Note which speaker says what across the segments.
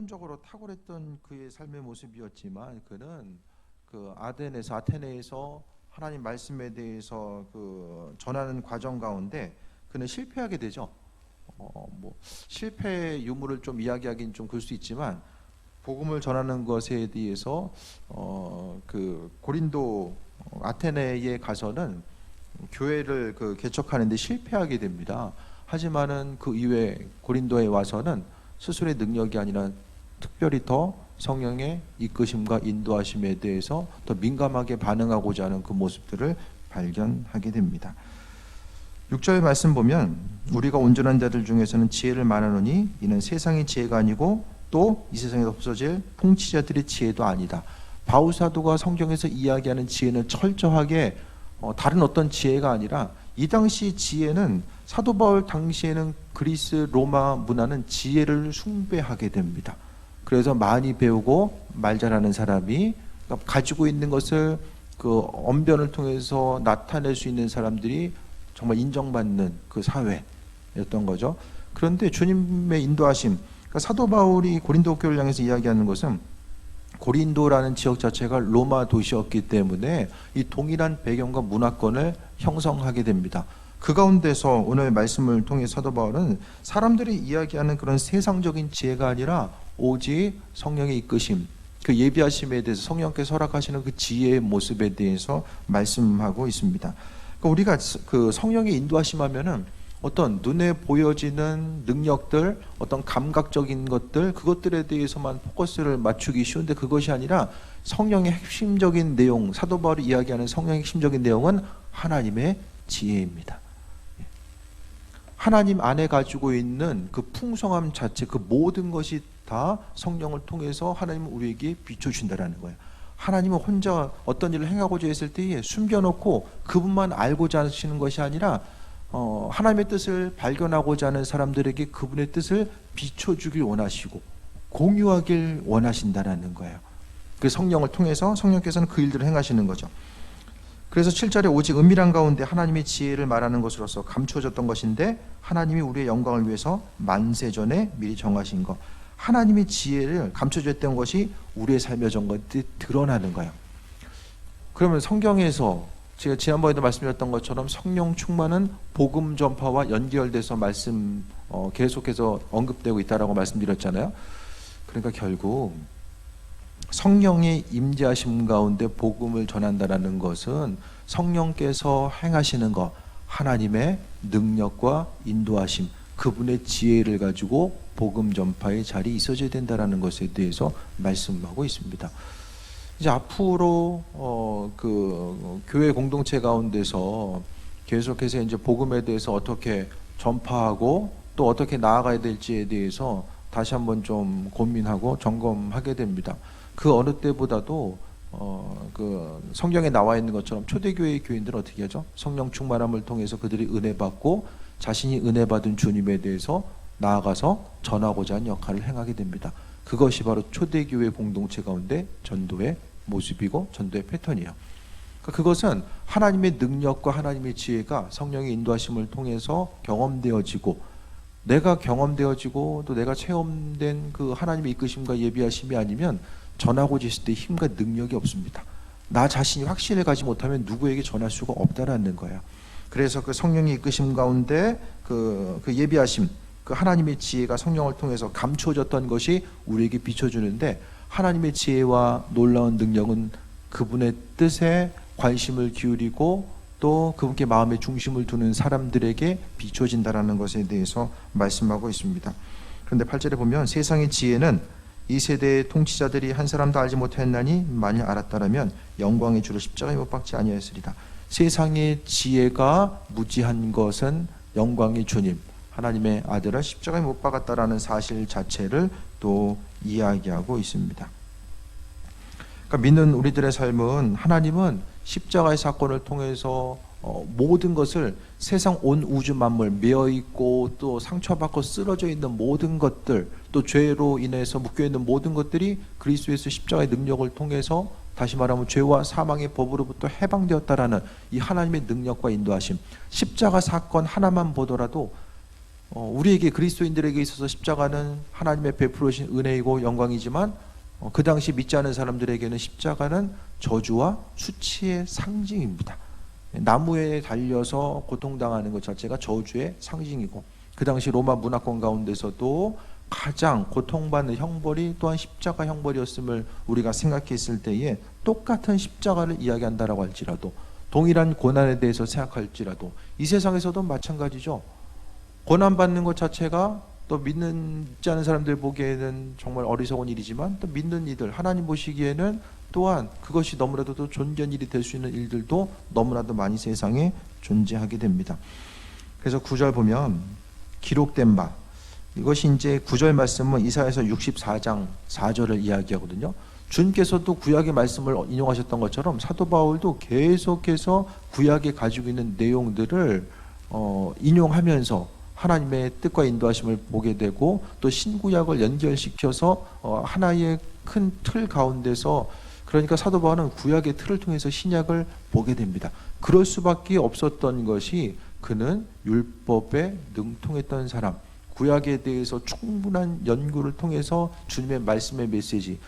Speaker 1: 체험적으로 탁월했던 그의 삶의 모습이었지만 그는 아테네에서 하나님 말씀에 대해서 전하는 과정 가운데 그는 실패하게 되죠. 실패 유무를 좀 이야기하기는 좀 그럴 수 있지만 복음을 전하는 것에 대해서 고린도 아테네에 가서는 교회를 개척하는데 실패하게 됩니다. 하지만은 그 이후에 고린도에 와서는 스스로의 능력이 아니라 특별히 더 성령의 이끄심과 인도하심에 대해서 더 민감하게 반응하고자 하는 그 모습들을 발견하게 됩니다. 6절 말씀 보면 우리가 온전한 자들 중에서는 지혜를 말하노니 이는 세상의 지혜가 아니고 또 이 세상에 없어질 통치자들의 지혜도 아니다. 바울 사도가 성경에서 이야기하는 지혜는 철저하게 다른 어떤 지혜가 아니라 이 당시 지혜는 사도 바울 당시에는 그리스 로마 문화는 지혜를 숭배하게 됩니다. 그래서 많이 배우고 말 잘하는 사람이 가지고 있는 것을 언변을 통해서 나타낼 수 있는 사람들이 정말 인정받는 그 사회였던 거죠. 그런데 주님의 인도하심, 사도 바울이 고린도 교회를 향해서 이야기하는 것은 고린도라는 지역 자체가 로마 도시였기 때문에 이 동일한 배경과 문화권을 형성하게 됩니다. 그 가운데서 오늘 말씀을 통해 사도 바울은 사람들이 이야기하는 그런 세상적인 지혜가 아니라 오직 성령의 이끄심, 그 예비하심에 대해서 성령께서 허락하시는 그 지혜의 모습에 대해서 말씀하고 있습니다. 그러니까 우리가 그 성령의 인도하심 하면은 어떤 눈에 보여지는 능력들, 어떤 감각적인 것들, 그것들에 대해서만 포커스를 맞추기 쉬운데 그것이 아니라 성령의 핵심적인 내용, 사도 바울이 이야기하는 성령의 핵심적인 내용은 하나님의 지혜입니다. 하나님 안에 가지고 있는 그 풍성함 자체, 그 모든 것이 다 성령을 통해서 하나님은 우리에게 비춰주신다는 거예요. 하나님은 혼자 어떤 일을 행하고자 했을 때에 숨겨놓고 그분만 알고자 하시는 것이 아니라 하나님의 뜻을 발견하고자 하는 사람들에게 그분의 뜻을 비춰주길 원하시고 공유하길 원하신다라는 거예요. 그 성령을 통해서 성령께서는 그 일들을 행하시는 거죠. 그래서 7절에 오직 은밀한 가운데 하나님의 지혜를 말하는 것으로서 감추어졌던 것인데 하나님이 우리의 영광을 위해서 만세전에 미리 정하신 것, 하나님의 지혜를 감춰졌던 것이 우리의 삶의 정것이 드러나는 거예요. 그러면 성경에서 제가 지난번에도 말씀드렸던 것처럼 성령 충만은 복음 전파와 연결돼서 계속해서 언급되고 있다라고 말씀드렸잖아요. 그러니까 결국 성령의 임재하심 가운데 복음을 전한다라는 것은 성령께서 행하시는 것, 하나님의 능력과 인도하심, 그분의 지혜를 가지고 복음 전파의 자리에 있어져야 된다라는 것에 대해서 말씀하고 있습니다. 이제 앞으로 교회 공동체 가운데서 계속해서 이제 복음에 대해서 어떻게 전파하고 또 어떻게 나아가야 될지에 대해서 다시 한번 좀 고민하고 점검하게 됩니다. 그 어느 때보다도 성경에 나와 있는 것처럼 초대교회의 교인들은 어떻게 하죠? 성령 충만함을 통해서 그들이 은혜 받고 자신이 은혜 받은 주님에 대해서 나아가서 전하고자 하는 역할을 행하게 됩니다. 그것이 바로 초대교회 공동체 가운데 전도의 모습이고 전도의 패턴이에요. 그것은 하나님의 능력과 하나님의 지혜가 성령의 인도하심을 통해서 경험되어지고 내가 경험되어지고 또 내가 체험된 그 하나님의 이끄심과 예비하심이 아니면 전하고자 했을 때 힘과 능력이 없습니다. 나 자신이 확신을 가지 못하면 누구에게 전할 수가 없다라는 거예요. 그래서 그 성령의 이끄심 가운데 그 예비하심, 그 하나님의 지혜가 성령을 통해서 감추어졌던 것이 우리에게 비춰주는데 하나님의 지혜와 놀라운 능력은 그분의 뜻에 관심을 기울이고 또 그분께 마음의 중심을 두는 사람들에게 비춰진다라는 것에 대해서 말씀하고 있습니다. 그런데 8절에 보면 세상의 지혜는 이 세대의 통치자들이 한 사람도 알지 못하였나니 만일 알았다라면 영광의 주를 십자가에 못 박지 아니하였으리라. 세상의 지혜가 무지한 것은 영광의 주님 하나님의 아들을 십자가에 못 박았다라는 사실 자체를 또 이야기하고 있습니다. 그러니까 믿는 우리들의 삶은 하나님은 십자가의 사건을 통해서 모든 것을 세상 온 우주 만물 매어있고 또 상처받고 쓰러져 있는 모든 것들 또 죄로 인해서 묶여있는 모든 것들이 그리스도에서 십자가의 능력을 통해서 다시 말하면 죄와 사망의 법으로부터 해방되었다라는 이 하나님의 능력과 인도하심, 십자가 사건 하나만 보더라도 우리에게 그리스도인들에게 있어서 십자가는 하나님의 베풀으신 은혜이고 영광이지만 그 당시 믿지 않은 사람들에게는 십자가는 저주와 수치의 상징입니다. 나무에 달려서 고통당하는 것 자체가 저주의 상징이고 그 당시 로마 문화권 가운데서도 가장 고통받는 형벌이 또한 십자가 형벌이었음을 우리가 생각했을 때에 똑같은 십자가를 이야기한다라고 할지라도 동일한 고난에 대해서 생각할지라도 이 세상에서도 마찬가지죠. 고난받는 것 자체가 또 믿지 않은 사람들 보기에는 정말 어리석은 일이지만 또 믿는 이들 하나님 보시기에는 또한 그것이 너무나도 또 존귀한 일이 될 수 있는 일들도 너무나도 많이 세상에 존재하게 됩니다. 그래서 9절 보면 기록된 바, 이것이 이제 9절 말씀은 이사야서 64장 4절을 이야기하거든요. 주님께서도 구약의 말씀을 인용하셨던 것처럼 사도 바울도 계속해서 구약에 가지고 있는 내용들을 인용하면서 하나님의 뜻과 인도하심을 보게 되고 또 신구약을 연결시켜서 하나의 큰 틀 가운데서, 그러니까 사도 바울은 구약의 틀을 통해서 신약을 보게 됩니다. 그럴 수밖에 없었던 것이 그는 율법에 능통했던 사람, 구약에 대해서 충분한 연구를 통해서 주님의 말씀의 메시지,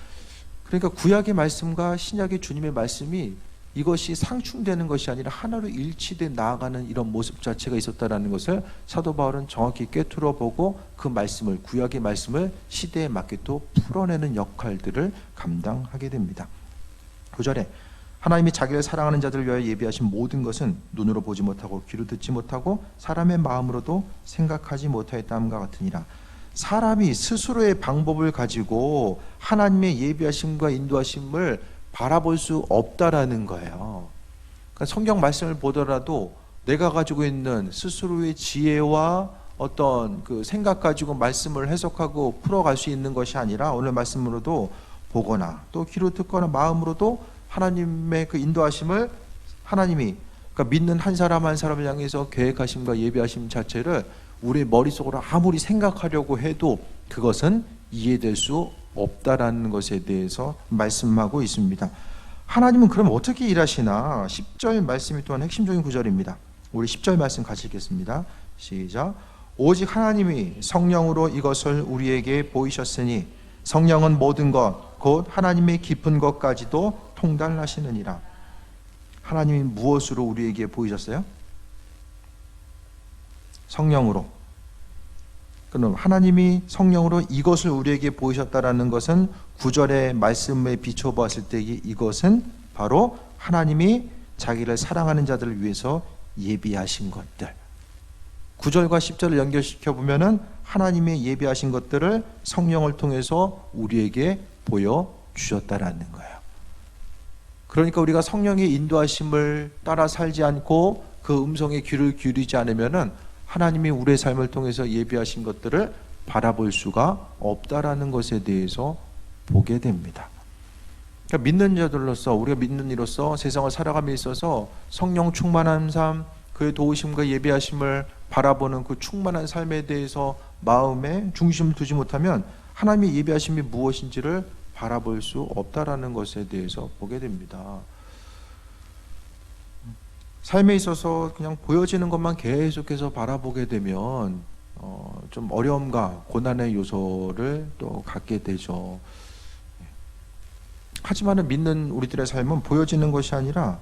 Speaker 1: 그러니까 구약의 말씀과 신약의 주님의 말씀이 이것이 상충되는 것이 아니라 하나로 일치돼 나아가는 이런 모습 자체가 있었다는 것을 사도 바울은 정확히 꿰뚫어 보고 그 말씀을, 구약의 말씀을 시대에 맞게 또 풀어내는 역할들을 감당하게 됩니다. 9절에 하나님이 자기를 사랑하는 자들을 위하여 예비하신 모든 것은 눈으로 보지 못하고 귀로 듣지 못하고 사람의 마음으로도 생각하지 못하였다함과 같으니라. 사람이 스스로의 방법을 가지고 하나님의 예비하심과 인도하심을 바라볼 수 없다라는 거예요. 그러니까 성경 말씀을 보더라도 내가 가지고 있는 스스로의 지혜와 어떤 그 생각 가지고 말씀을 해석하고 풀어갈 수 있는 것이 아니라 오늘 말씀으로도 보거나 또 귀로 듣거나 마음으로도 하나님의 그 인도하심을 하나님이, 그러니까 믿는 한 사람 한 사람을 향해서 계획하심과 예비하심 자체를 우리 머릿속으로 아무리 생각하려고 해도 그것은 이해될 수 없다라는 것에 대해서 말씀하고 있습니다. 하나님은 그럼 어떻게 일하시나? 10절 말씀이 또한 핵심적인 구절입니다. 우리 10절 말씀 같이 읽겠습니다. 시작. 오직 하나님이 성령으로 이것을 우리에게 보이셨으니 성령은 모든 것 곧 하나님의 깊은 것까지도 통달하시느니라. 하나님이 무엇으로 우리에게 보이셨어요? 성령으로. 그럼 하나님이 성령으로 이것을 우리에게 보이셨다라는 것은 9절의 말씀에 비춰보았을 때 이것은 바로 하나님이 자기를 사랑하는 자들을 위해서 예비하신 것들. 9절과 10절을 연결시켜 보면은 하나님의 예비하신 것들을 성령을 통해서 우리에게 보여주셨다라는 거예요. 그러니까 우리가 성령의 인도하심을 따라 살지 않고 그 음성에 귀를 기울이지 않으면은 하나님이 우리의 삶을 통해서 예비하신 것들을 바라볼 수가 없다라는 것에 대해서 보게 됩니다. 그러니까 믿는 자들로서, 우리가 믿는 이로서 세상을 살아감에 있어서 성령 충만한 삶, 그의 도우심과 예비하심을 바라보는 그 충만한 삶에 대해서 마음에 중심을 두지 못하면 하나님의 예비하심이 무엇인지를 바라볼 수 없다라는 것에 대해서 보게 됩니다. 삶에 있어서 그냥 보여지는 것만 계속해서 바라보게 되면 좀 어려움과 고난의 요소를 또 갖게 되죠. 하지만 믿는 우리들의 삶은 보여지는 것이 아니라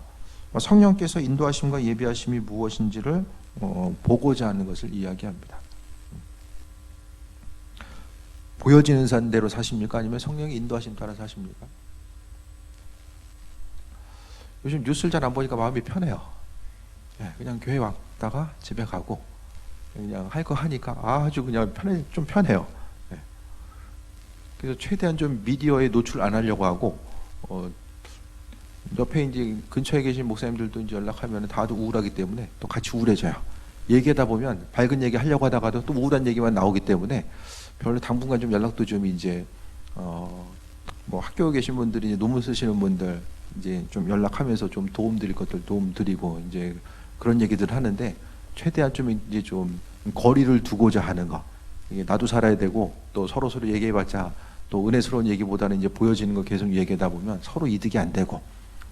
Speaker 1: 성령께서 인도하심과 예비하심이 무엇인지를 보고자 하는 것을 이야기합니다. 보여지는 산대로 사십니까? 아니면 성령의 인도하심 따라 사십니까? 요즘 뉴스를 잘 안 보니까 마음이 편해요. 그냥 교회 왔다가 집에 가고 그냥 할 거 하니까 아주 그냥 좀 편해요. 그래서 최대한 좀 미디어에 노출 안 하려고 하고, 옆에 이제 근처에 계신 목사님들도 이제 연락하면 다들 우울하기 때문에 또 같이 우울해져요. 얘기하다 보면 밝은 얘기 하려고 하다가도 또 우울한 얘기만 나오기 때문에 별로 당분간 좀 연락도 좀 이제 뭐 학교에 계신 분들이 이제 논문 쓰시는 분들 이제 좀 연락하면서 좀 도움 드릴 것들 도움 드리고 이제 그런 얘기들 하는데, 최대한 좀 이제 좀 거리를 두고자 하는 거. 이게 나도 살아야 되고 또 서로 얘기해봤자 또 은혜스러운 얘기보다는 이제 보여지는 거 계속 얘기하다 보면 서로 이득이 안 되고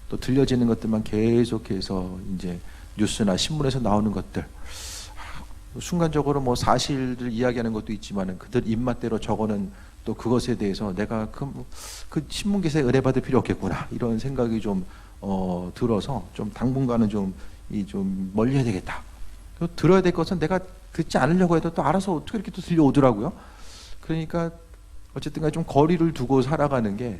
Speaker 1: 또 들려지는 것들만 계속해서 이제 뉴스나 신문에서 나오는 것들, 순간적으로 뭐 사실을 이야기하는 것도 있지만은 그들 입맛대로 적어는 또 그것에 대해서 내가 그 신문 기사에 의뢰받을 필요 없겠구나 이런 생각이 좀 들어서 좀 당분간은 좀 멀리 해야 되겠다. 들어야 될 것은 내가 듣지 않으려고 해도 또 알아서 어떻게 이렇게 또 들려오더라고요. 그러니까 어쨌든 간에 좀 거리를 두고 살아가는 게,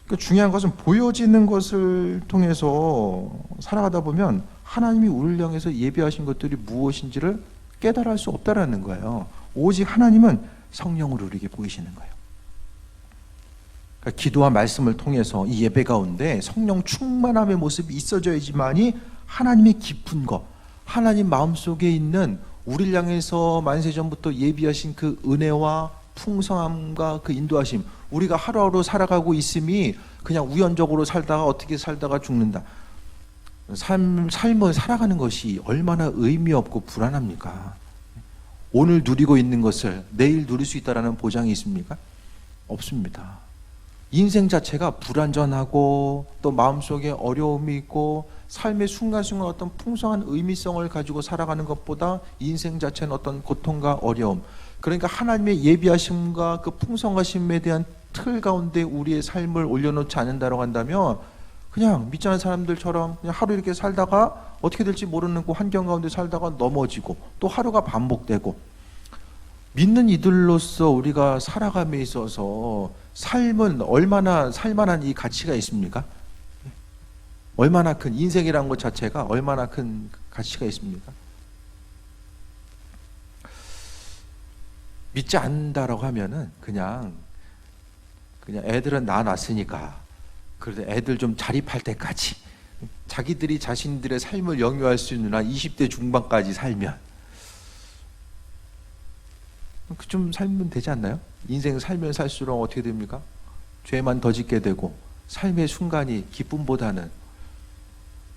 Speaker 1: 그러니까 중요한 것은 보여지는 것을 통해서 살아가다 보면 하나님이 우리를 향해서 예비하신 것들이 무엇인지를 깨달을 수 없다라는 거예요. 오직 하나님은 성령으로 우리에게 보이시는 거예요. 그러니까 기도와 말씀을 통해서 이 예배 가운데 성령 충만함의 모습이 있어져야지만이 하나님의 깊은 것, 하나님 마음속에 있는 우리를 향해서 만세전부터 예비하신 그 은혜와 풍성함과 그 인도하심, 우리가 하루하루 살아가고 있음이 그냥 우연적으로 살다가 어떻게 살다가 죽는다. 삶을 살아가는 것이 얼마나 의미 없고 불안합니까? 오늘 누리고 있는 것을 내일 누릴 수 있다는 보장이 있습니까? 없습니다. 인생 자체가 불완전하고 또 마음속에 어려움이 있고 삶의 순간순간 어떤 풍성한 의미성을 가지고 살아가는 것보다 인생 자체는 어떤 고통과 어려움, 그러니까 하나님의 예비하심과 그 풍성하심에 대한 틀 가운데 우리의 삶을 올려놓지 않는다고 한다면 그냥 믿지 않는 사람들처럼 그냥 하루 이렇게 살다가 어떻게 될지 모르는 그 환경 가운데 살다가 넘어지고 또 하루가 반복되고, 믿는 이들로서 우리가 살아감에 있어서 삶은 얼마나 살만한 이 가치가 있습니까? 얼마나 큰 인생이라는 것 자체가 얼마나 큰 가치가 있습니까? 믿지 않는다라고 하면은 그냥 애들은 낳아놨으니까 그래도 애들 좀 자립할 때까지 자기들이 자신들의 삶을 영위할 수 있는 한 20대 중반까지 살면 좀 살면 되지 않나요? 인생 살면 살수록 어떻게 됩니까? 죄만 더 짓게 되고 삶의 순간이 기쁨보다는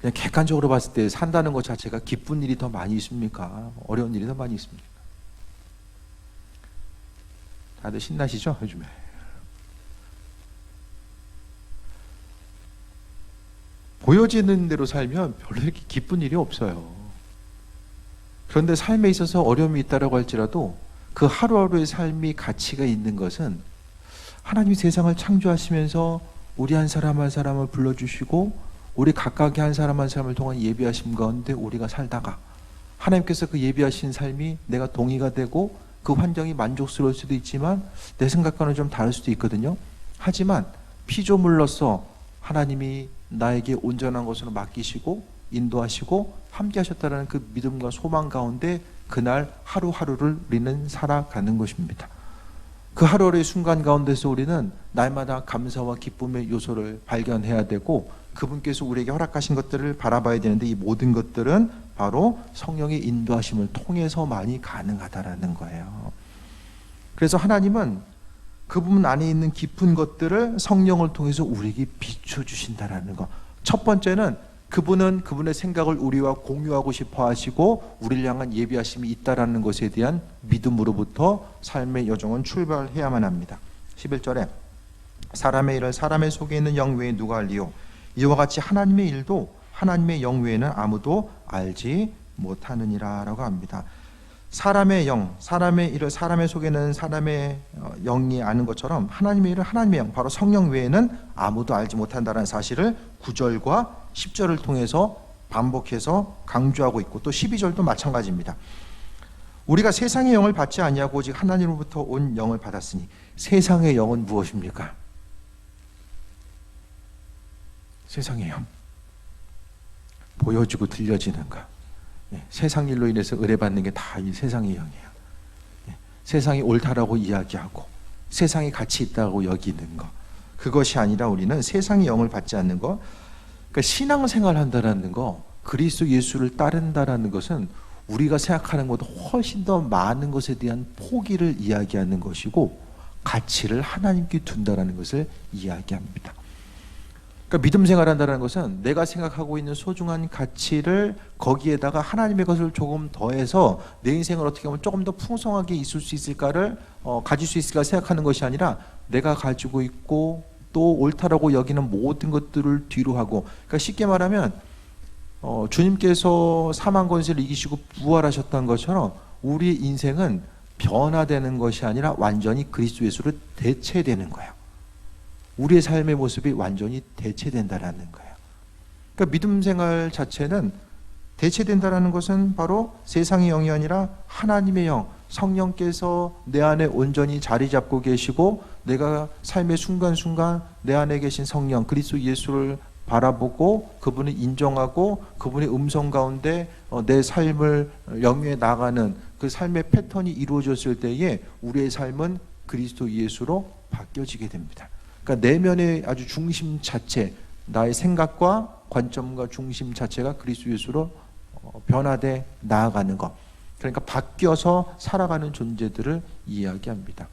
Speaker 1: 그냥 객관적으로 봤을 때 산다는 것 자체가 기쁜 일이 더 많이 있습니까? 어려운 일이 더 많이 있습니까? 다들 신나시죠? 요즘에. 보여지는 대로 살면 별로 이렇게 기쁜 일이 없어요. 그런데 삶에 있어서 어려움이 있다고 할지라도 그 하루하루의 삶이 가치가 있는 것은 하나님이 세상을 창조하시면서 우리 한 사람 한 사람을 불러주시고 우리 각각의 한 사람 한 사람을 통한 예비하심 가운데 우리가 살다가 하나님께서 그 예비하신 삶이 내가 동의가 되고 그 환경이 만족스러울 수도 있지만 내 생각과는 좀 다를 수도 있거든요. 하지만 피조물로서 하나님이 나에게 온전한 것으로 맡기시고 인도하시고 함께 하셨다는 그 믿음과 소망 가운데 그날 하루하루를 우리는 살아가는 것입니다. 그 하루하루의 순간 가운데서 우리는 날마다 감사와 기쁨의 요소를 발견해야 되고 그분께서 우리에게 허락하신 것들을 바라봐야 되는데 이 모든 것들은 바로 성령의 인도하심을 통해서만이 가능하다라는 거예요. 그래서 하나님은 그 부분 안에 있는 깊은 것들을 성령을 통해서 우리에게 비춰주신다라는 거. 첫 번째는 그분은 그분의 생각을 우리와 공유하고 싶어 하시고 우리를 향한 예비하심이 있다라는 것에 대한 믿음으로부터 삶의 여정은 출발해야만 합니다. 11절에 사람의 일을 사람의 속에 있는 영 외에 누가 알리요? 이와 같이 하나님의 일도 하나님의 영 외에는 아무도 알지 못하느니라 라고 합니다. 사람의 영, 사람의 일을 사람의 속에는 사람의 영이 아는 것처럼 하나님의 일을 하나님의 영, 바로 성령 외에는 아무도 알지 못한다는 사실을 9절과 10절을 통해서 반복해서 강조하고 있고 또 12절도 마찬가지입니다. 우리가 세상의 영을 받지 아니하고 오직 하나님으로부터 온 영을 받았으니 세상의 영은 무엇입니까? 세상의 영, 보여지고 들려지는 것. 세상 일로 인해서 의뢰받는 게 다 이 세상의 영이에요. 세상이 옳다라고 이야기하고 세상이 가치 있다고 여기는 것, 그것이 아니라 우리는 세상의 영을 받지 않는 것. 그러니까 신앙생활 한다는 거, 그리스도 예수를 따른다라는 것은 우리가 생각하는 것보다 훨씬 더 많은 것에 대한 포기를 이야기하는 것이고 가치를 하나님께 둔다라는 것을 이야기합니다. 그러니까 믿음 생활한다는 것은 내가 생각하고 있는 소중한 가치를 거기에다가 하나님의 것을 조금 더해서 내 인생을 어떻게 하면 조금 더 풍성하게 있을 수 있을까를 가질 수 있을까 생각하는 것이 아니라 내가 가지고 있고 또 옳다라고 여기는 모든 것들을 뒤로 하고, 그러니까 쉽게 말하면 주님께서 사망 권세를 이기시고 부활하셨던 것처럼 우리 인생은 변화되는 것이 아니라 완전히 그리스도 예수로 대체되는 거예요. 우리의 삶의 모습이 완전히 대체된다라는 거예요. 그러니까 믿음 생활 자체는 대체된다라는 것은 바로 세상의 영이 아니라 하나님의 영, 성령께서 내 안에 온전히 자리 잡고 계시고 내가 삶의 순간순간 내 안에 계신 성령 그리스도 예수를 바라보고 그분을 인정하고 그분의 음성 가운데 내 삶을 영위해 나가는 그 삶의 패턴이 이루어졌을 때에 우리의 삶은 그리스도 예수로 바뀌어지게 됩니다. 그러니까 내면의 아주 중심 자체, 나의 생각과 관점과 중심 자체가 그리스도 예수로 변화돼 나아가는 것. 그러니까 바뀌어서 살아가는 존재들을 이야기합니다.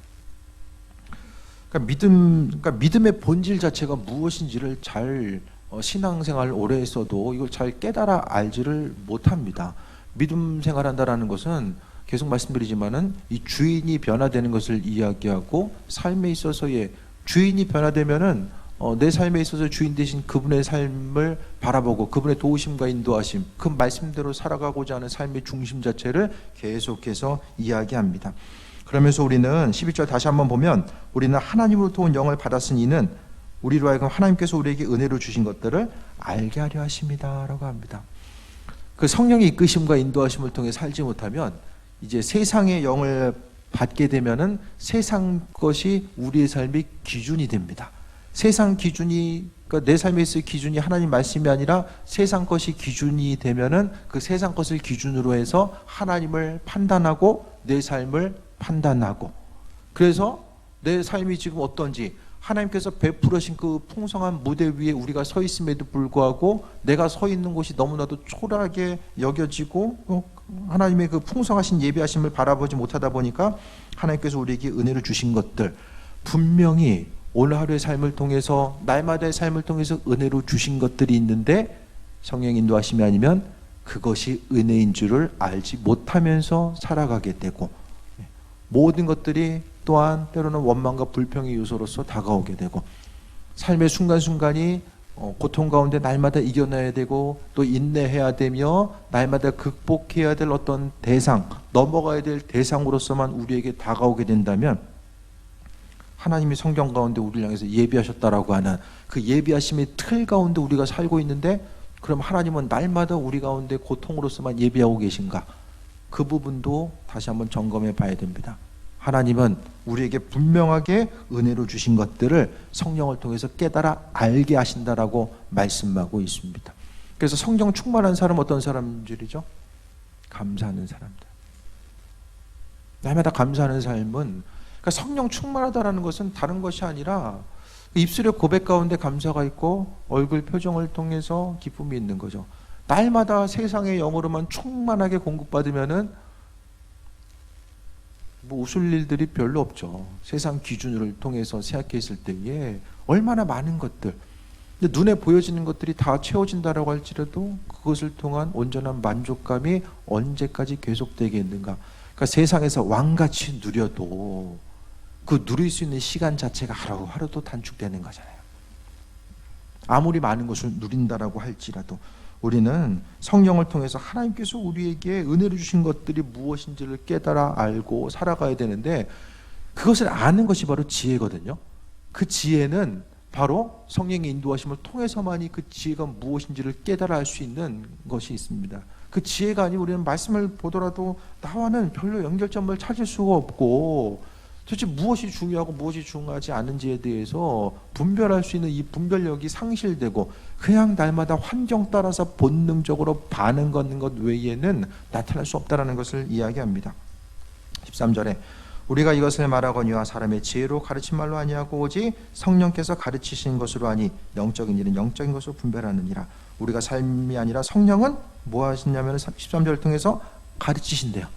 Speaker 1: 그러니까 믿음의 본질 자체가 무엇인지를 잘 신앙생활 오래 했어도 이걸 잘 깨달아 알지를 못합니다. 믿음 생활한다라는 것은 계속 말씀드리지만은 이 주인이 변화되는 것을 이야기하고 삶에 있어서의 주인이 변화되면은 내 삶에 있어서 주인 되신 그분의 삶을 바라보고 그분의 도우심과 인도하심, 그 말씀대로 살아가고자 하는 삶의 중심 자체를 계속해서 이야기합니다. 그러면서 우리는 11절 다시 한번 보면 우리는 하나님으로부터 온 영을 받았으니 이는 우리로 하여금 하나님께서 우리에게 은혜로 주신 것들을 알게 하려 하십니다 라고 합니다. 그 성령의 이끄심과 인도하심을 통해 살지 못하면 이제 세상의 영을 받게 되면은 세상 것이 우리의 삶의 기준이 됩니다. 세상 기준이, 그러니까 내 삶에 있을 기준이 하나님 말씀이 아니라 세상 것이 기준이 되면은 그 세상 것을 기준으로 해서 하나님을 판단하고 내 삶을 판단하고, 그래서 내 삶이 지금 어떤지 하나님께서 베풀으신 그 풍성한 무대 위에 우리가 서 있음에도 불구하고 내가 서 있는 곳이 너무나도 초라하게 여겨지고 하나님의 그 풍성하신 예비하심을 바라보지 못하다 보니까 하나님께서 우리에게 은혜를 주신 것들, 분명히 오늘 하루의 삶을 통해서 날마다의 삶을 통해서 은혜로 주신 것들이 있는데 성령 인도하심이 아니면 그것이 은혜인 줄을 알지 못하면서 살아가게 되고, 모든 것들이 또한 때로는 원망과 불평의 요소로서 다가오게 되고, 삶의 순간순간이 고통 가운데 날마다 이겨내야 되고 또 인내해야 되며 날마다 극복해야 될 어떤 대상, 넘어가야 될 대상으로서만 우리에게 다가오게 된다면 하나님이 성경 가운데 우리를 향해서 예비하셨다라고 하는 그 예비하심의 틀 가운데 우리가 살고 있는데, 그럼 하나님은 날마다 우리 가운데 고통으로서만 예비하고 계신가? 그 부분도 다시 한번 점검해 봐야 됩니다. 하나님은 우리에게 분명하게 은혜로 주신 것들을 성령을 통해서 깨달아 알게 하신다라고 말씀하고 있습니다. 그래서 성령 충만한 사람은 어떤 사람들이죠? 감사하는 사람들. 날마다 감사하는 삶은, 그러니까 성령 충만하다라는 것은 다른 것이 아니라 입술의 고백 가운데 감사가 있고 얼굴 표정을 통해서 기쁨이 있는 거죠. 날마다 세상의 영으로만 충만하게 공급받으면은 뭐 웃을 일들이 별로 없죠. 세상 기준을 통해서 생각했을 때에 얼마나 많은 것들, 근데 눈에 보여지는 것들이 다 채워진다라고 할지라도 그것을 통한 온전한 만족감이 언제까지 계속되겠는가? 그러니까 세상에서 왕같이 누려도 그 누릴 수 있는 시간 자체가 하루하루도 단축되는 거잖아요. 아무리 많은 것을 누린다라고 할지라도 우리는 성령을 통해서 하나님께서 우리에게 은혜를 주신 것들이 무엇인지를 깨달아 알고 살아가야 되는데, 그것을 아는 것이 바로 지혜거든요. 그 지혜는 바로 성령의 인도하심을 통해서만이 그 지혜가 무엇인지를 깨달아 알 수 있는 것이 있습니다. 그 지혜가 아니면 우리는 말씀을 보더라도 나와는 별로 연결점을 찾을 수가 없고, 도대체 무엇이 중요하고 무엇이 중요하지 않은지에 대해서 분별할 수 있는 이 분별력이 상실되고 그냥 날마다 환경 따라서 본능적으로 반응 걷는 것 외에는 나타날 수 없다는 것을 이야기합니다. 13절에 우리가 이것을 말하거니와 사람의 지혜로 가르친 말로 아니하고 오직 성령께서 가르치신 것으로 하니 영적인 일은 영적인 것으로 분별하느니라. 우리가 삶이 아니라 성령은 뭐 하시냐면 13절을 통해서 가르치신대요.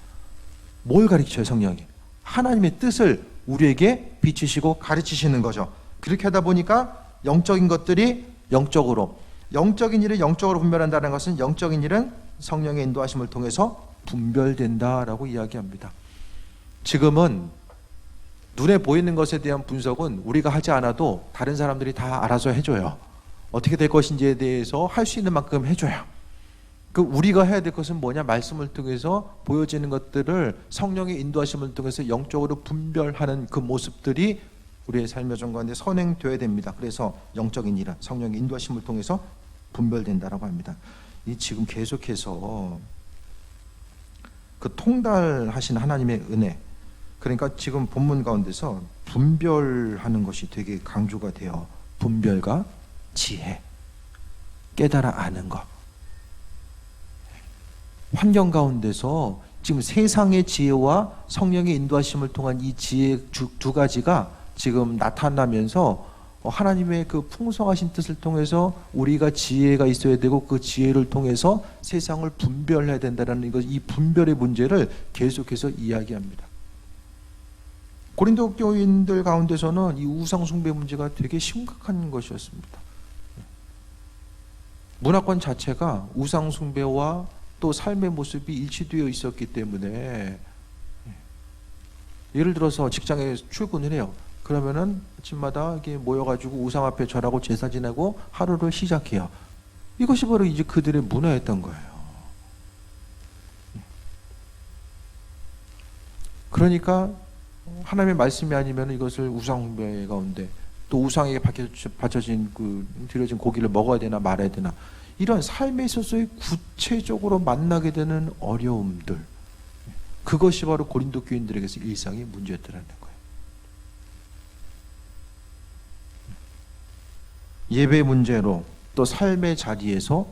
Speaker 1: 뭘 가르쳐요? 성령이 하나님의 뜻을 우리에게 비추시고 가르치시는 거죠. 그렇게 하다 보니까 영적인 것들이 영적으로, 영적인 일을 영적으로 분별한다는 것은 영적인 일은 성령의 인도하심을 통해서 분별된다라고 이야기합니다. 지금은 눈에 보이는 것에 대한 분석은 우리가 하지 않아도 다른 사람들이 다 알아서 해줘요. 어떻게 될 것인지에 대해서 할 수 있는 만큼 해줘요. 그 우리가 해야 될 것은 뭐냐? 말씀을 통해서 보여지는 것들을 성령의 인도하심을 통해서 영적으로 분별하는 그 모습들이 우리의 삶의 정가운데 선행되어야 됩니다. 그래서 영적인 일은 성령의 인도하심을 통해서 분별된다라고 합니다. 이 지금 계속해서 그 통달하신 하나님의 은혜, 그러니까 지금 본문 가운데서 분별하는 것이 되게 강조가 돼요. 분별과 지혜, 깨달아 아는 것. 환경 가운데서 지금 세상의 지혜와 성령의 인도하심을 통한 이 지혜 두 가지가 지금 나타나면서 하나님의 그 풍성하신 뜻을 통해서 우리가 지혜가 있어야 되고 그 지혜를 통해서 세상을 분별해야 된다는 것, 이 분별의 문제를 계속해서 이야기합니다. 고린도 교인들 가운데서는 이 우상 숭배 문제가 되게 심각한 것이었습니다. 문화권 자체가 우상 숭배와 또 삶의 모습이 일치되어 있었기 때문에, 예를 들어서 직장에 출근을 해요. 그러면은 아침마다 이렇게 모여가지고 우상 앞에 절하고 제사 지내고 하루를 시작해요. 이것이 바로 이제 그들의 문화였던 거예요. 그러니까 하나님의 말씀이 아니면 이것을 우상 숭배 가운데, 또 우상에게 바쳐진 드려진 고기를 먹어야 되나 말아야 되나, 이런 삶에 있어서의 구체적으로 만나게 되는 어려움들, 그것이 바로 고린도 교인들에게서 일상의 문제였다는 거예요. 예배 문제로 또 삶의 자리에서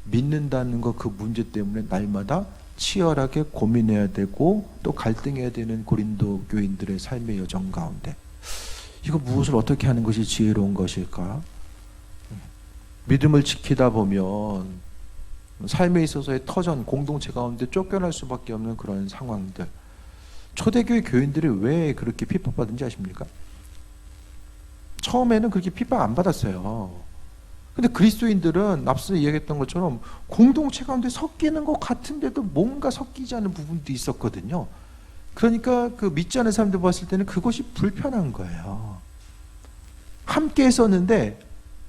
Speaker 1: 믿는다는 것, 그 문제 때문에 날마다 치열하게 고민해야 되고 또 갈등해야 되는 고린도 교인들의 삶의 여정 가운데, 이거 무엇을 어떻게 하는 것이 지혜로운 것일까? 믿음을 지키다 보면 삶에 있어서의 터전, 공동체 가운데 쫓겨날 수밖에 없는 그런 상황들. 초대교회 교인들이 왜 그렇게 핍박받은지 아십니까? 처음에는 그렇게 핍박 안 받았어요. 근데 그리스도인들은 앞서 이야기했던 것처럼 공동체 가운데 섞이는 것 같은데도 뭔가 섞이지 않은 부분도 있었거든요. 그러니까 그 믿지 않는 사람들 봤을 때는 그것이 불편한 거예요. 함께 했었는데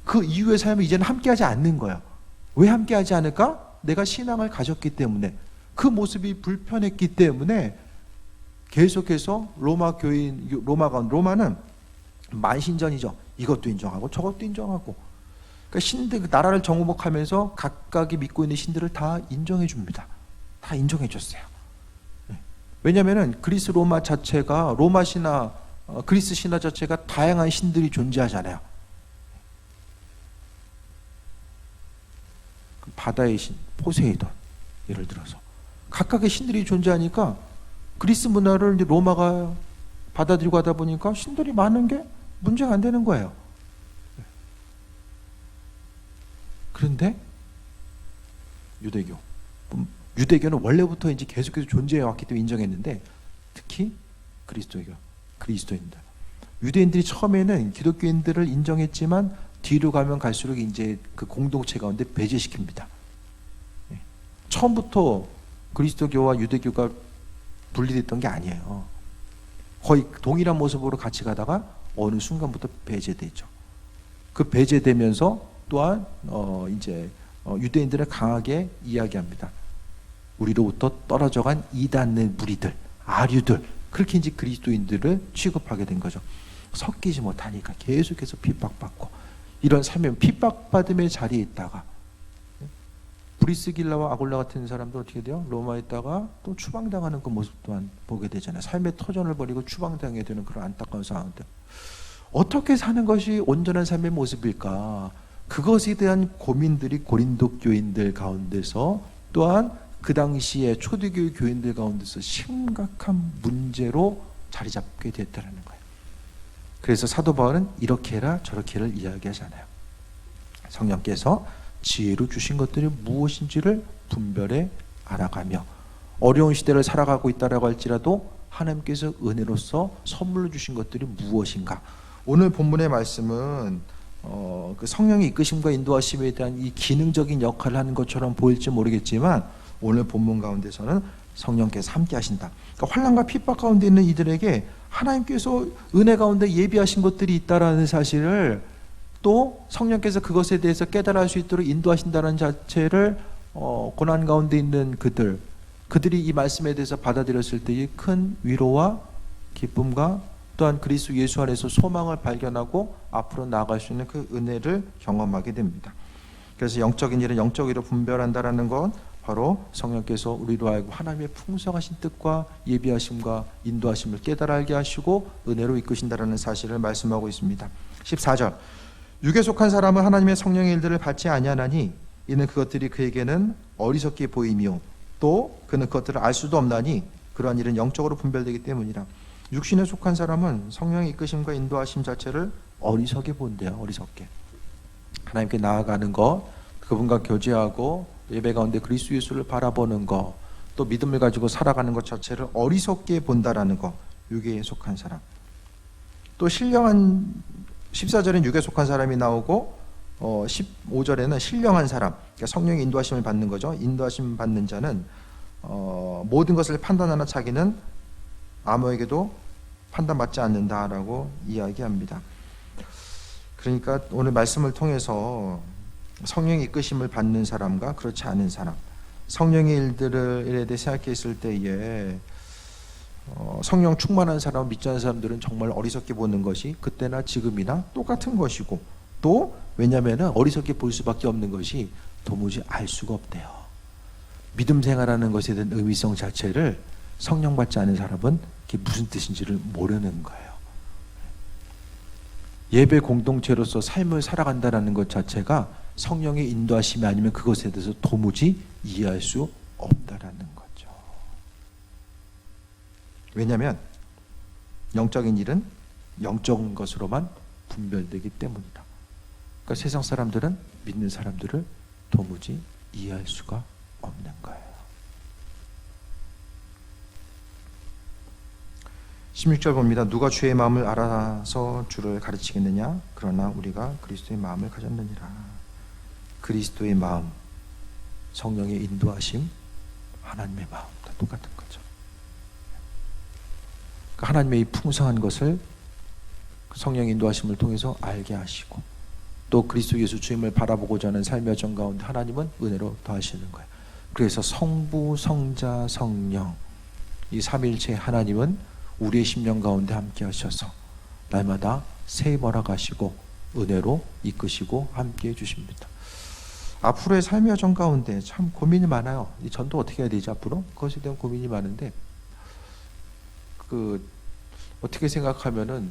Speaker 1: 그 이후의 삶은 이제는 함께 하지 않는 거예요. 왜 함께 하지 않을까? 내가 신앙을 가졌기 때문에, 그 모습이 불편했기 때문에 계속해서 로마는 만신전이죠. 이것도 인정하고 저것도 인정하고, 그러니까 신들, 그 나라를 정복하면서 각각이 믿고 있는 신들을 다 인정해 줍니다. 다 인정해 줬어요. 왜냐하면 그리스 로마 자체가, 로마 신화, 그리스 신화 자체가 다양한 신들이 존재하잖아요. 바다의 신 포세이돈, 예를 들어서 각각의 신들이 존재하니까 그리스 문화를 이제 로마가 받아들이고 하다 보니까 신들이 많은 게 문제가 안 되는 거예요. 그런데 유대교는 원래부터 이제 계속해서 존재해 왔기 때문에 인정했는데, 특히 그리스도인들, 유대인들이 처음에는 기독교인들을 인정했지만 뒤로 가면 갈수록 이제 그 공동체 가운데 배제시킵니다. 처음부터 그리스도교와 유대교가 분리됐던 게 아니에요. 거의 동일한 모습으로 같이 가다가 어느 순간부터 배제되죠. 그 배제되면서 또한 유대인들을 강하게 이야기합니다. 우리로부터 떨어져간 이단의 무리들, 아류들, 그렇게 이제 그리스도인들을 취급하게 된 거죠. 섞이지 못하니까 계속해서 핍박받고, 이런 삶의 핍박받음의 자리에 있다가 브리스길라와 아굴라 같은 사람도 어떻게 돼요? 로마에 있다가 또 추방당하는 그 모습 또한 보게 되잖아요. 삶의 터전을 버리고 추방당하게 되는 그런 안타까운 상황들. 어떻게 사는 것이 온전한 삶의 모습일까? 그것에 대한 고민들이 고린도 교인들 가운데서, 또한 그 당시에 초대교회 교인들 가운데서 심각한 문제로 자리 잡게 됐다는 거예요. 그래서 사도 바울은 이렇게 해라 저렇게를 이야기하잖아요. 성령께서 지혜로 주신 것들이 무엇인지를 분별해 알아가며, 어려운 시대를 살아가고 있다라고 할지라도 하나님께서 은혜로서 선물로 주신 것들이 무엇인가. 오늘 본문의 말씀은 그 성령의 이끄심과 인도하심에 대한 이 기능적인 역할을 하는 것처럼 보일지 모르겠지만, 오늘 본문 가운데서는 성령께서 함께 하신다. 그러니까 환난과 핍박 가운데 있는 이들에게 하나님께서 은혜 가운데 예비하신 것들이 있다라는 사실을, 또 성령께서 그것에 대해서 깨달을 수 있도록 인도하신다는 자체를 고난 가운데 있는 그들이 이 말씀에 대해서 받아들였을 때의 큰 위로와 기쁨과 또한 그리스도 예수 안에서 소망을 발견하고 앞으로 나아갈 수 있는 그 은혜를 경험하게 됩니다. 그래서 영적인 일은 영적으로 분별한다라는 건 바로 성령께서 우리로 하여금 하나님의 풍성하신 뜻과 예비하심과 인도하심을 깨달아 알게 하시고 은혜로 이끄신다라는 사실을 말씀하고 있습니다. 14절, 육에 속한 사람은 하나님의 성령의 일들을 받지 아니하나니 이는 그것들이 그에게는 어리석게 보이며 또 그는 그것들을 알 수도 없나니 그러한 일은 영적으로 분별되기 때문이라. 육신에 속한 사람은 성령의 이끄심과 인도하심 자체를 어리석게 본대요. 어리석게. 하나님께 나아가는 것, 그분과 교제하고 예배 가운데 그리스도 예수를 바라보는 것, 또 믿음을 가지고 살아가는 것 자체를 어리석게 본다라는 것, 육에 속한 사람. 또 신령한 14절엔 육에 속한 사람이 나오고 15절에는 신령한 사람, 그러니까 성령의 인도하심을 받는 거죠. 인도하심 받는 자는 모든 것을 판단하는 자기는 아무에게도 판단받지 않는다라고 이야기합니다. 그러니까 오늘 말씀을 통해서 성령의 이끄심을 받는 사람과 그렇지 않은 사람, 성령의 일들에 대해 생각했을 때에 성령 충만한 사람, 믿지 않는 사람들은 정말 어리석게 보는 것이 그때나 지금이나 똑같은 것이고, 또 왜냐하면 어리석게 볼 수밖에 없는 것이 도무지 알 수가 없대요. 믿음 생활하는 것에 대한 의미성 자체를 성령 받지 않은 사람은 그게 무슨 뜻인지를 모르는 거예요. 예배 공동체로서 삶을 살아간다는 것 자체가 성령의 인도하심이 아니면 그것에 대해서 도무지 이해할 수 없다라는 거죠. 왜냐하면 영적인 일은 영적인 것으로만 분별되기 때문이다. 그러니까 세상 사람들은 믿는 사람들을 도무지 이해할 수가 없는 거예요. 16절 봅니다. 누가 주의 마음을 알아서 주를 가르치겠느냐? 그러나 우리가 그리스도의 마음을 가졌느니라. 그리스도의 마음, 성령의 인도하심, 하나님의 마음 다 똑같은 거죠. 그러니까 하나님의 이 풍성한 것을 성령의 인도하심을 통해서 알게 하시고, 또 그리스도 예수 주님을 바라보고자 하는 삶의 여정 가운데 하나님은 은혜로 더하시는 거예요. 그래서 성부, 성자, 성령, 이 삼일체 하나님은 우리의 심령 가운데 함께 하셔서 날마다 새 몰아가시고 은혜로 이끄시고 함께 해주십니다. 앞으로의 삶의 여정 가운데 참 고민이 많아요. 이 전도 어떻게 해야 되지 앞으로? 그것에 대한 고민이 많은데, 어떻게 생각하면은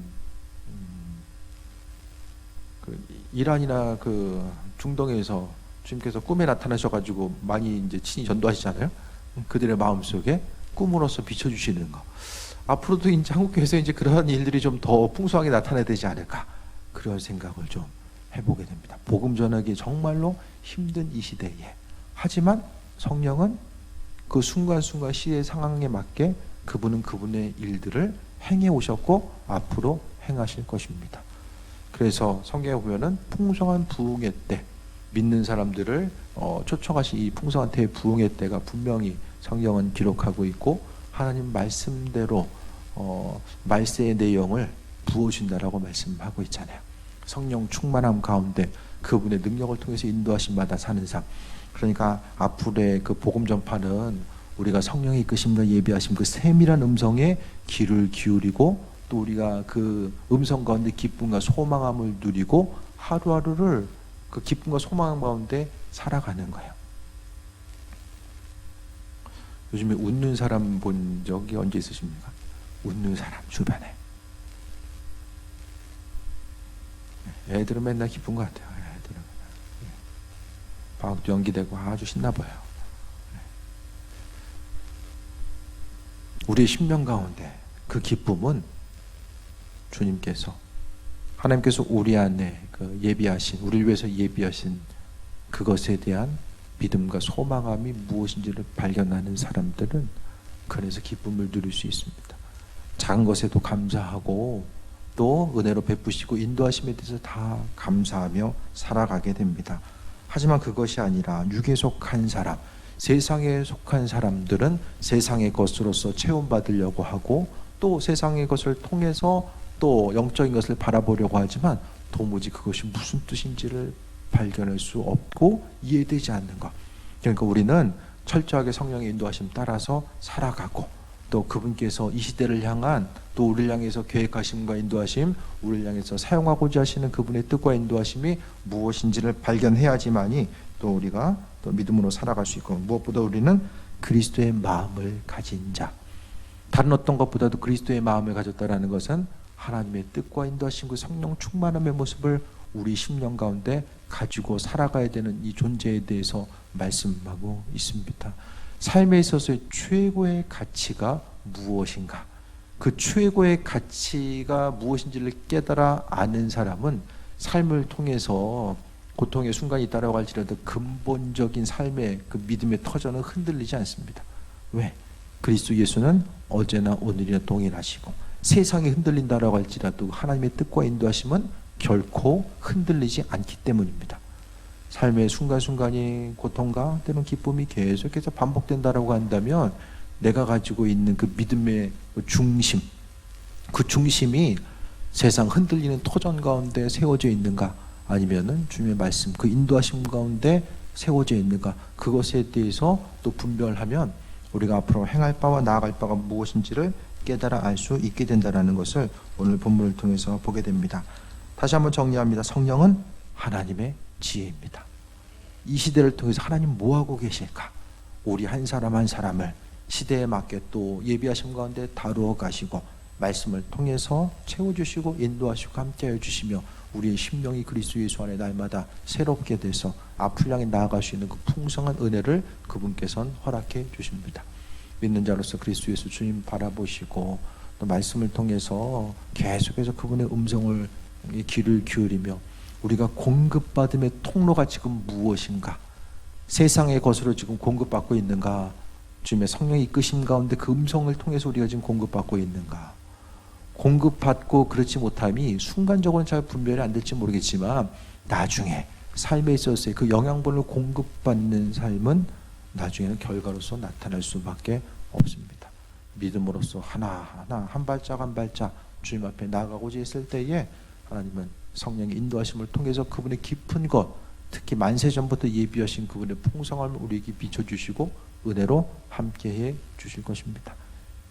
Speaker 1: 이란이나 중동에서 주님께서 꿈에 나타나셔가지고 많이 이제 친히 전도하시잖아요. 그들의 마음 속에 꿈으로서 비춰주시는 거. 앞으로도 이제 한국교회에서 이제 그러한 일들이 좀 더 풍성하게 나타나야 되지 않을까, 그런 생각을 좀 해보게 됩니다. 복음 전하기 정말로 힘든 이 시대에, 하지만 성령은 그 순간순간 시대의 상황에 맞게 그분은 그분의 일들을 행해 오셨고 앞으로 행하실 것입니다. 그래서 성경에 보면은 풍성한 부흥의 때, 믿는 사람들을 초청하신 이 풍성한 때의 부흥의 때가 분명히 성경은 기록하고 있고, 하나님 말씀대로 말세의 내용을 부어준다라고 말씀하고 있잖아요. 성령 충만함 가운데 그분의 능력을 통해서 인도하심마다 사는 삶. 그러니까 앞으로의 그 복음 전파는 우리가 성령의 이끄심과 예비하심, 그 세밀한 음성에 귀를 기울이고, 또 우리가 그 음성 가운데 기쁨과 소망함을 누리고 하루하루를 그 기쁨과 소망 가운데 살아가는 거예요. 요즘에 웃는 사람 본 적이 언제 있으십니까? 웃는 사람 주변에. 애들은 맨날 기쁜 것 같아요. 애들은 방학도 연기되고 아주 신나 보여요. 우리의 심령 가운데 그 기쁨은 주님께서, 하나님께서 우리 안에 그 예비하신, 우리를 위해서 예비하신 그것에 대한 믿음과 소망함이 무엇인지를 발견하는 사람들은 그래서 기쁨을 누릴 수 있습니다. 작은 것에도 감사하고 또 은혜로 베푸시고 인도하심에 대해서 다 감사하며 살아가게 됩니다. 하지만 그것이 아니라 육에 속한 사람, 세상에 속한 사람들은 세상의 것으로서 체험받으려고 하고, 또 세상의 것을 통해서 또 영적인 것을 바라보려고 하지만 도무지 그것이 무슨 뜻인지를 발견할 수 없고 이해되지 않는 것. 그러니까 우리는 철저하게 성령의 인도하심 따라서 살아가고, 또 그분께서 이 시대를 향한, 또 우리를 향해서 계획하심과 인도하심, 우리를 향해서 사용하고자 하시는 그분의 뜻과 인도하심이 무엇인지를 발견해야지만이 또 우리가 또 믿음으로 살아갈 수 있고, 무엇보다 우리는 그리스도의 마음을 가진 자, 다른 어떤 것보다도 그리스도의 마음을 가졌다라는 것은 하나님의 뜻과 인도하심, 그 성령 충만함의 모습을 우리 심령 가운데 가지고 살아가야 되는 이 존재에 대해서 말씀하고 있습니다. 삶에 있어서의 최고의 가치가 무엇인가? 그 최고의 가치가 무엇인지를 깨달아 아는 사람은 삶을 통해서 고통의 순간이 있다라고 할지라도 근본적인 삶의 그 믿음의 터전은 흔들리지 않습니다. 왜? 그리스도 예수는 어제나 오늘이나 동일하시고, 세상이 흔들린다라고 할지라도 하나님의 뜻과 인도하심은 결코 흔들리지 않기 때문입니다. 삶의 순간순간이 고통과 때로는 기쁨이 계속해서 반복된다라고 한다면, 내가 가지고 있는 그 믿음의 중심, 그 중심이 세상 흔들리는 토전 가운데 세워져 있는가, 아니면은 주님의 말씀, 그 인도하심 가운데 세워져 있는가, 그것에 대해서 또 분별하면 우리가 앞으로 행할 바와 나아갈 바가 무엇인지를 깨달아 알 수 있게 된다는 것을 오늘 본문을 통해서 보게 됩니다. 다시 한번 정리합니다. 성령은 하나님의 지혜입니다. 이 시대를 통해서 하나님 뭐하고 계실까? 우리 한 사람 한 사람을 시대에 맞게 또 예비하심 가운데 다루어 가시고, 말씀을 통해서 채워주시고 인도하시고 함께하여 주시며, 우리의 심령이 그리스도 예수 안에 날마다 새롭게 돼서 앞을 향해 나아갈 수 있는 그 풍성한 은혜를 그분께서는 허락해 주십니다. 믿는 자로서 그리스도 예수 주님 바라보시고, 또 말씀을 통해서 계속해서 그분의 음성을 귀를 기울이며, 우리가 공급받음의 통로가 지금 무엇인가, 세상의 것으로 지금 공급받고 있는가, 주님의 성령의 이끄심 가운데 그 음성을 통해서 우리가 지금 공급받고 있는가, 공급받고 그렇지 못함이 순간적으로는 잘 분별이 안 될지 모르겠지만, 나중에 삶에 있어서의 그 영양분을 공급받는 삶은 나중에는 결과로서 나타날 수밖에 없습니다. 믿음으로써 하나하나 한 발짝 한 발짝 주님 앞에 나아가고자 했을 때에, 하나님은 성령의 인도하심을 통해서 그분의 깊은 것, 특히 만세전부터 예비하신 그분의 풍성함을 우리에게 비춰주시고 은혜로 함께해 주실 것입니다.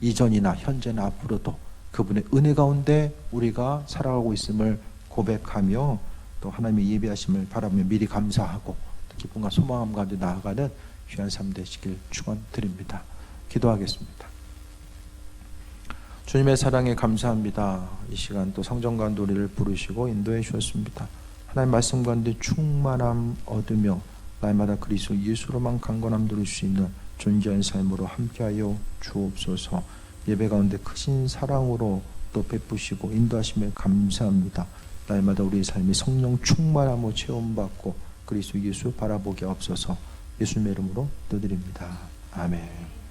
Speaker 1: 이전이나 현재나 앞으로도 그분의 은혜 가운데 우리가 살아가고 있음을 고백하며, 또 하나님의 예비하심을 바라며 미리 감사하고 기쁨과 소망함 가운데 나아가는 귀한 삶 되시길 축원드립니다. 기도하겠습니다. 주님의 사랑에 감사합니다. 이 시간 또 성전 가운데 우리를 부르시고 인도해 주셨습니다. 하나님 말씀 가운데 충만함 얻으며 날마다 그리스도 예수로만 강건함 누릴 수 있는 존귀한 삶으로 함께하여 주옵소서. 예배 가운데 크신 사랑으로 또 베푸시고 인도하심에 감사합니다. 날마다 우리의 삶이 성령 충만함으로 체험받고 그리스도 예수 바라보게 없어서 예수님의 이름으로 기도드립니다. 아멘.